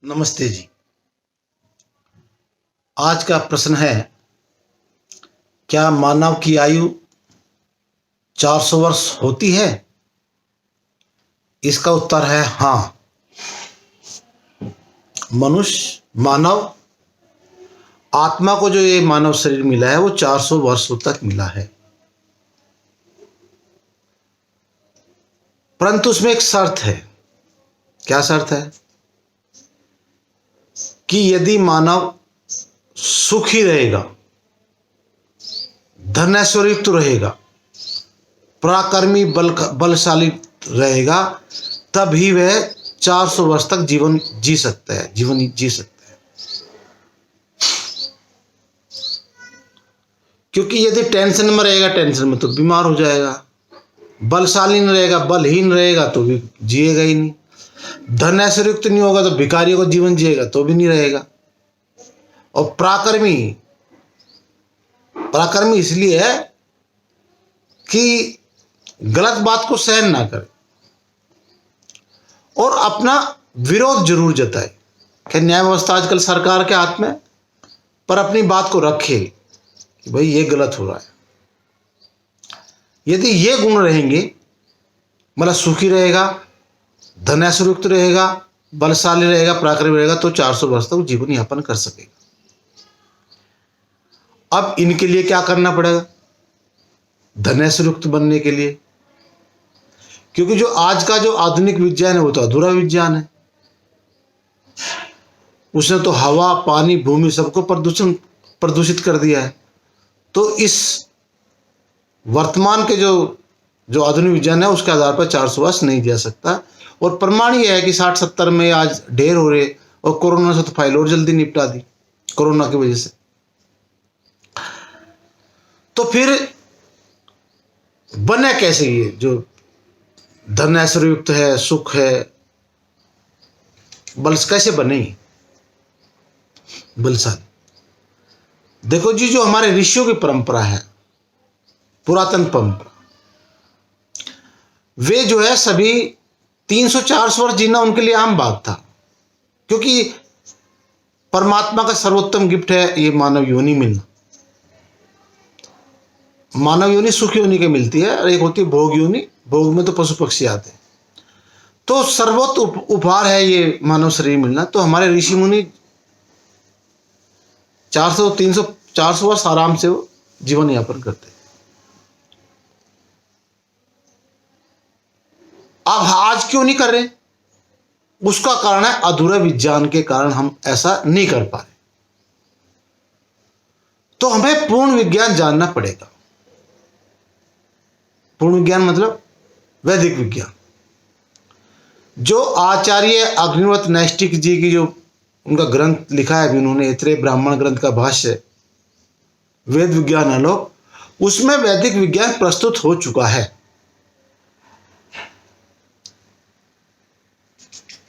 नमस्ते जी। आज का प्रश्न है, क्या मानव की आयु 400 वर्ष होती है? इसका उत्तर है हाँ। मनुष्य मानव आत्मा को जो ये मानव शरीर मिला है वो 400 वर्षों तक मिला है, परंतु उसमें एक शर्त है। क्या शर्त है? कि यदि मानव सुखी रहेगा, धन ऐश्वर्युक्त रहेगा, पराक्रमी बलशाली रहेगा, तभी वह 400 वर्ष तक जीवन जी सकता है। क्योंकि यदि टेंशन में रहेगा, टेंशन में तो बीमार हो जाएगा। बलशाली नहीं रहेगा, बलहीन रहेगा तो भी जिएगा ही नहीं। धन ऐश्वर्युक्त नहीं होगा तो भिखारियों का जीवन जिएगा तो भी नहीं रहेगा। और पराक्रमी इसलिए है कि गलत बात को सहन ना करे और अपना विरोध जरूर जताए। कि न्याय व्यवस्था आजकल सरकार के हाथ में, पर अपनी बात को रखे कि भाई ये गलत हो रहा है। यदि ये गुण रहेंगे, मतलब सुखी रहेगा, धन ऐश्वर्युक्त रहेगा, बलशाली रहेगा, पराक्रमी रहेगा, तो 400 वर्ष तक जीवन यापन कर सकेगा। अब इनके लिए क्या करना पड़ेगा? धन ऐश्वर्युक्त बनने के लिए, क्योंकि जो आज का जो आधुनिक विज्ञान है वो तो अधूरा विज्ञान है। उसने तो हवा, पानी, भूमि सबको प्रदूषित कर दिया है। तो इस वर्तमान के जो आधुनिक विज्ञान है उसके आधार पर 400 वर्ष नहीं जा सकता। और प्रमाण यह है कि 60-70 में आज ढेर हो रहे, और कोरोना से तो फाइल और जल्दी निपटा दी कोरोना की वजह से। तो फिर बने कैसे ये जो धन ऐश्वर्युक्त है, सुख है, बल कैसे बने? बलशाली देखो जी, जो हमारे ऋषियों की परंपरा है, पुरातन परंपरा, वे जो है सभी 300-400 वर्ष जीना उनके लिए आम बात था। क्योंकि परमात्मा का सर्वोत्तम गिफ्ट है ये मानव योनि मिलना। मानव योनि सुख योनि के मिलती है, और एक होती है भोग योनि। भोग में तो पशु पक्षी आते हैं। तो सर्वोत्तम उपहार है ये मानव शरीर मिलना। तो हमारे ऋषि मुनि 400 वर्ष आराम से वो जीवन यापन करते हैं। अब आज क्यों नहीं कर रहे? उसका कारण है अधूरा विज्ञान के कारण हम ऐसा नहीं कर पा रहे। तो हमें पूर्ण विज्ञान जानना पड़ेगा। पूर्ण विज्ञान मतलब वैदिक विज्ञान। जो आचार्य अग्निवत नैष्टिक जी की जो उनका ग्रंथ लिखा है, उन्होंने ऐतरेय ब्राह्मण ग्रंथ का भाष्य वेद विज्ञान आलोक, उसमें वैदिक विज्ञान प्रस्तुत हो चुका है।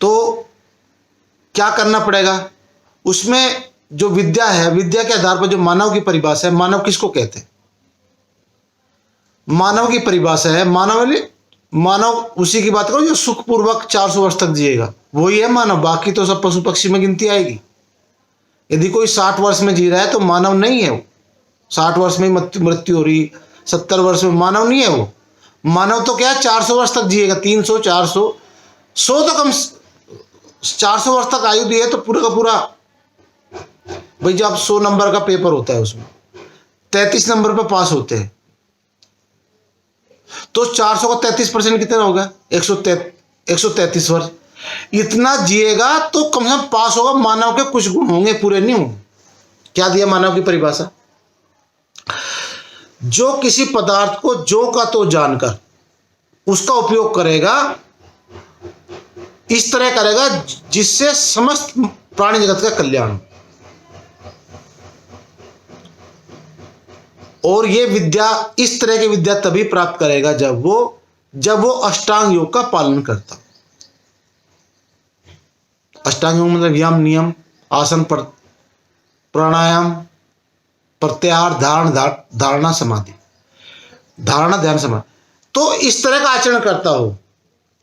तो क्या करना पड़ेगा? उसमें जो विद्या है, विद्या के आधार पर जो मानव की परिभाषा है, मानव किसको कहते हैं? मानव की परिभाषा है, मानव उसी की बात करो जो सुखपूर्वक 400 वर्ष तक जिएगा, वही है मानव। बाकी तो सब पशु पक्षी में गिनती आएगी। यदि कोई 60 वर्ष में जी रहा है तो मानव नहीं है वो। 60 वर्ष में मृत्यु हो रही, 70 वर्ष में, मानव नहीं है वो। मानव तो क्या है, 400 वर्ष तक जिएगा। 300, 400, 100 तो कम, 400 वर्ष तक आयु दी है तो पूरा का पूरा। भाई जब 100 नंबर का पेपर होता है उसमें 33 नंबर पर पास होते हैं, तो 400 का 33% कितना होगा? 133 वर्ष। इतना जिएगा तो कम से कम पास होगा। मानव के कुछ गुण होंगे, पूरे नहीं होंगे। क्या दिया मानव की परिभाषा? जो किसी पदार्थ को जो का तो जानकर उसका उपयोग करेगा, इस तरह करेगा जिससे समस्त प्राणी जगत का कल्याण हो। और ये विद्या, इस तरह की विद्या तभी प्राप्त करेगा जब वो अष्टांग योग का पालन करता। अष्टांग योग मतलब यम, नियम, आसन, प्राणायाम, प्रत्याहार, धारणा, समाधि, धारणा, ध्यान, समाधि। तो इस तरह का आचरण करता हो।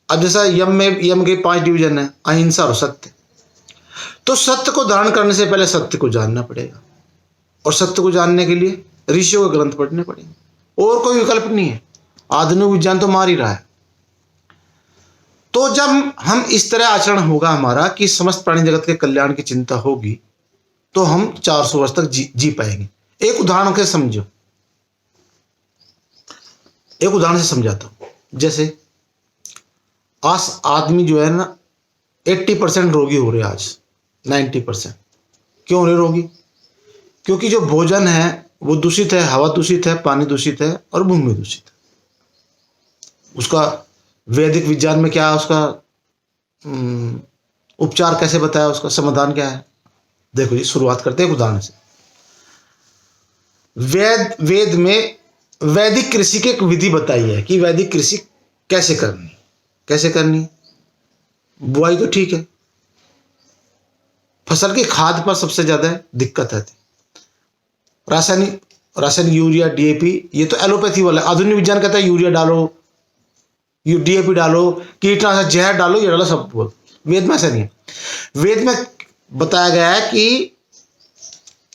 अब जैसा यम के 5 डिवीजन है, अहिंसा और सत्य। तो सत्य को धारण करने से पहले सत्य को जानना पड़ेगा, और सत्य को जानने के लिए ऋषियों के ग्रंथ पढ़ने पड़ेंगे, और कोई विकल्प नहीं है। आधुनिक विज्ञान तो मार ही रहा है। तो जब हम इस तरह आचरण होगा हमारा कि समस्त प्राणी जगत के कल्याण की चिंता होगी, तो हम 400 वर्ष तक जी पाएंगे। एक उदाहरण के समझो, एक उदाहरण से समझाता हूं। जैसे आज आदमी जो है ना 80% रोगी हो रहे हैं, आज 90%। क्यों हो रहे रोगी? क्योंकि जो भोजन है वो दूषित है, हवा दूषित है, पानी दूषित है और भूमि दूषित है। उसका वैदिक विज्ञान में क्या है, उसका उपचार कैसे बताया, उसका समाधान क्या है? देखो जी, शुरुआत करते हैं एक उदाहरण से। वेद में वैदिक कृषि की एक विधि बताई है कि वैदिक कृषि कैसे करनी। बुआई तो ठीक है, फसल की खाद पर सबसे ज्यादा दिक्कत आती। रासायनिक यूरिया, डीएपी, ये तो एलोपैथी वाला। आधुनिक विज्ञान कहता है यूरिया डालो, डीएपी डालो, कीटनाशक जहर डालो, ये डालो, सब बोल। वेद में ऐसा नहीं है। वेद में बताया गया है कि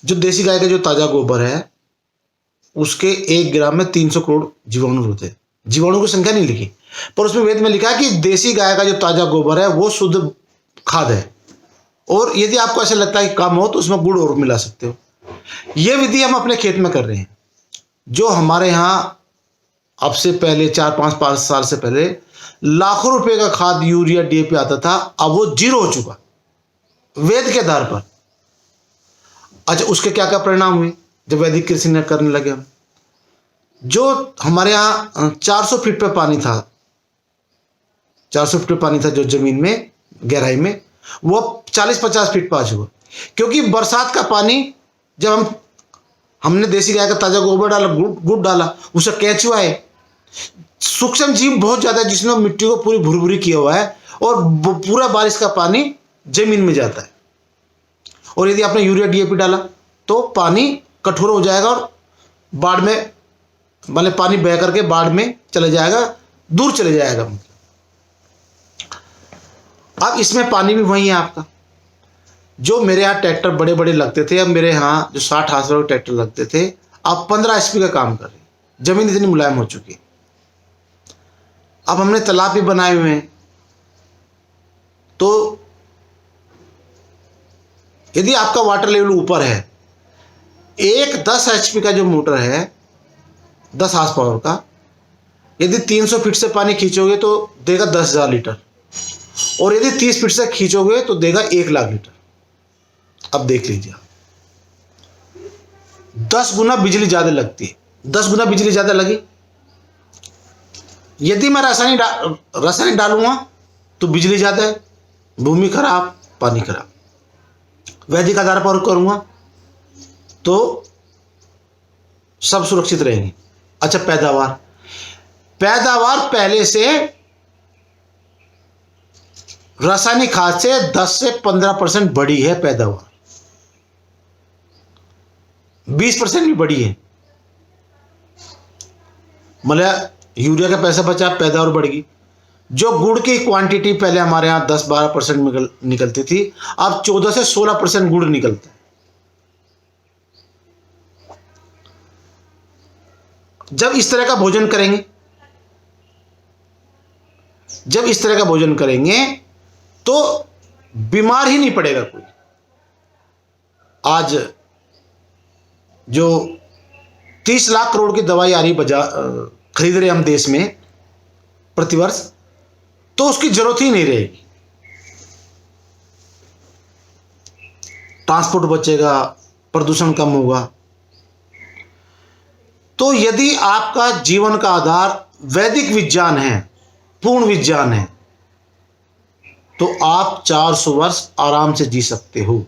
जो देसी गाय का जो ताजा गोबर है, उसके 1 ग्राम में 300 करोड़ जीवाणु होते हैं। जीवाणु की संख्या नहीं लिखी, पर उसमें वेद में लिखा है कि देसी गाय का जो ताजा गोबर है वो शुद्ध खाद है। और यदि आपको ऐसा लगता है कि कम हो तो उसमें गुड़ और मिला सकते हो। यह विधि हम अपने खेत में कर रहे हैं। जो हमारे यहाँ अब से पहले 4-5 साल से पहले लाखों रुपए का खाद, यूरिया, डीएपी आता था, अब वो 0 हो चुका वेद के आधार पर। अच्छा, उसके क्या क्या परिणाम हुए जब वैदिक कृषि न करने लगे हम? जो हमारे यहाँ 400 फीट पे पानी था, 400 फीट पे पानी था जो जमीन में गहराई में, वो 40-50 फीट पे आ चुका। क्योंकि बरसात का पानी जब हमने देसी गाय का ताजा गोबर डाला, गुड़ डाला, उसे केंचुआ है, सूक्ष्म जीव बहुत ज्यादा है जिसने मिट्टी को पूरी भुरभुरी किया हुआ है, और पूरा बारिश का पानी जमीन में जाता है। और यदि आपने यूरिया, डीएपी डाला तो पानी कठोर हो जाएगा और बाढ़ में, मतलब पानी बह करके बाढ़ में चले जाएगा, दूर चले जाएगा। अब इसमें पानी भी वही है आपका। जो मेरे यहाँ ट्रैक्टर बड़े बड़े लगते थे, अब मेरे यहाँ जो 60 हाथ वाले ट्रैक्टर लगते थे, अब 15 HP का काम कर रहे हैं। जमीन इतनी मुलायम हो चुकी है। अब हमने तालाब भी बनाए हुए हैं, तो यदि आपका वाटर लेवल ऊपर है, एक 10 HP का जो मोटर है, 10 हार्स पावर का, यदि 300 फीट से पानी खींचोगे तो देगा 10,000 लीटर, और यदि 30 फीट से खींचोगे तो देगा 1,00,000 लीटर। अब देख लीजिए, 10 गुना बिजली ज्यादा लगती है। 10 गुना बिजली ज्यादा लगी। यदि मैं रासायनिक डालूंगा तो बिजली ज्यादा है, भूमि खराब, पानी खराब। वैदिक आधार पर करूंगा तो सब सुरक्षित रहेंगे। अच्छा, पैदावार पहले से रासायनिक खाद से 10 से 15% बढ़ी है। पैदावार 20% भी बढ़ी है। मतलब यूरिया का पैसा बचा, पैदावार बढ़ गई। जो गुड़ की क्वांटिटी पहले हमारे यहाँ 10-12% निकलती थी, अब 14 से 16% गुड़ निकलता है। जब इस तरह का भोजन करेंगे तो बीमार ही नहीं पड़ेगा कोई। आज जो 30 लाख करोड़ की दवाई आ रही खरीद रहे हम देश में प्रतिवर्ष, तो उसकी जरूरत ही नहीं रहेगी। ट्रांसपोर्ट बचेगा, प्रदूषण कम होगा। तो यदि आपका जीवन का आधार वैदिक विज्ञान है, पूर्ण विज्ञान है, तो आप 400 वर्ष आराम से जी सकते हो।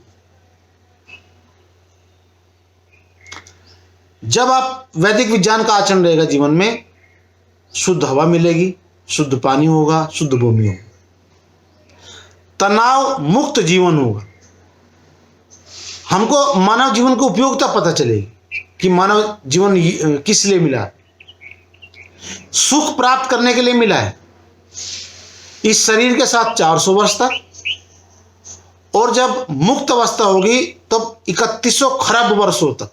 जब आप वैदिक विज्ञान का आचरण रहेगा जीवन में, शुद्ध हवा मिलेगी, शुद्ध पानी होगा, शुद्ध भूमि होगी, तनाव मुक्त जीवन होगा। हमको मानव जीवन की उपयोगिता पता चलेगी कि मानव जीवन किस लिए मिला है। सुख प्राप्त करने के लिए मिला है। इस शरीर के साथ 400 वर्ष तक, और जब मुक्त अवस्था होगी तब 3100 खरब वर्षों तक।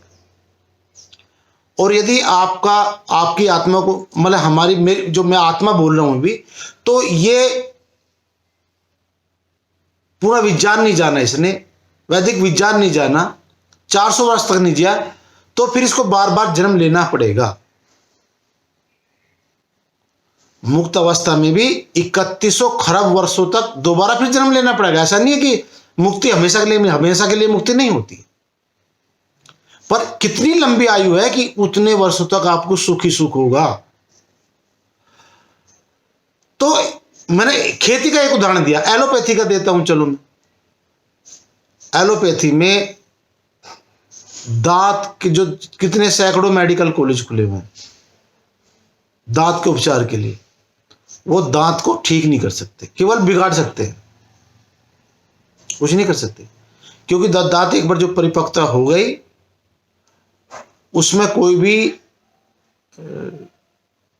और यदि आपकी आत्मा को, मतलब जो मैं आत्मा बोल रहा हूं अभी, तो ये पूरा विज्ञान नहीं जाना, इसने वैदिक विज्ञान नहीं जाना, 400 वर्ष तक नहीं जिया, तो फिर इसको बार बार जन्म लेना पड़ेगा। मुक्त अवस्था में भी 3100 खरब वर्षों तक दोबारा फिर जन्म लेना पड़ेगा। ऐसा नहीं है कि मुक्ति हमेशा के लिए मुक्ति नहीं होती, पर कितनी लंबी आयु है कि उतने वर्षों तक आपको सुख ही सुख होगा। तो मैंने खेती का एक उदाहरण दिया, एलोपैथी का देता हूं। चलो, मैं एलोपैथी में दांत के जो कितने सैकड़ों मेडिकल कॉलेज खुले हुए हैं दांत के उपचार के लिए, वो दांत को ठीक नहीं कर सकते, केवल बिगाड़ सकते हैं, कुछ नहीं कर सकते। क्योंकि दांत एक बार जो परिपक्वता हो गई, उसमें कोई भी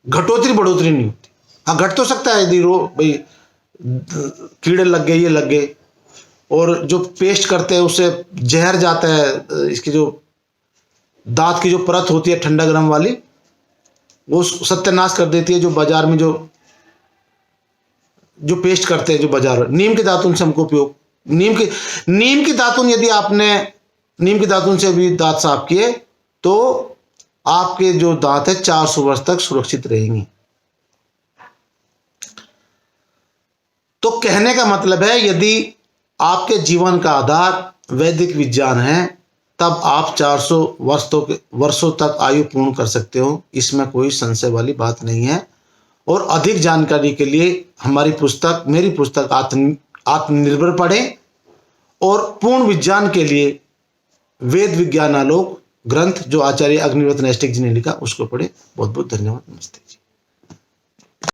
घटोतरी बढ़ोतरी नहीं होती। हाँ, घट तो सकता है यदि भाई कीड़े लग गए, ये लग गए, और जो पेस्ट करते हैं उससे जहर जाता है, इसकी जो दांत की जो परत होती है ठंडा गर्म वाली, वो सत्यानाश कर देती है। जो बाजार में जो पेस्ट करते हैं, जो बाजार, नीम के दातुन से हमको उपयोग, नीम की दातुन, यदि आपने नीम के दातुन से भी दांत साफ किए तो आपके जो दांत है 400 वर्ष तक सुरक्षित रहेंगी। तो कहने का मतलब है, यदि आपके जीवन का आधार वैदिक विज्ञान है, तब आप 400 वर्षों तक आयु पूर्ण कर सकते हो, इसमें कोई संशय वाली बात नहीं है। और अधिक जानकारी के लिए मेरी पुस्तक आत्मनिर्भर पढ़ें, और पूर्ण विज्ञान के लिए वेद विज्ञानालोक ग्रंथ जो आचार्य अग्निहोत्र नैष्ठिक जी ने लिखा, उसको पढ़े। बहुत बहुत धन्यवाद। नमस्ते जी।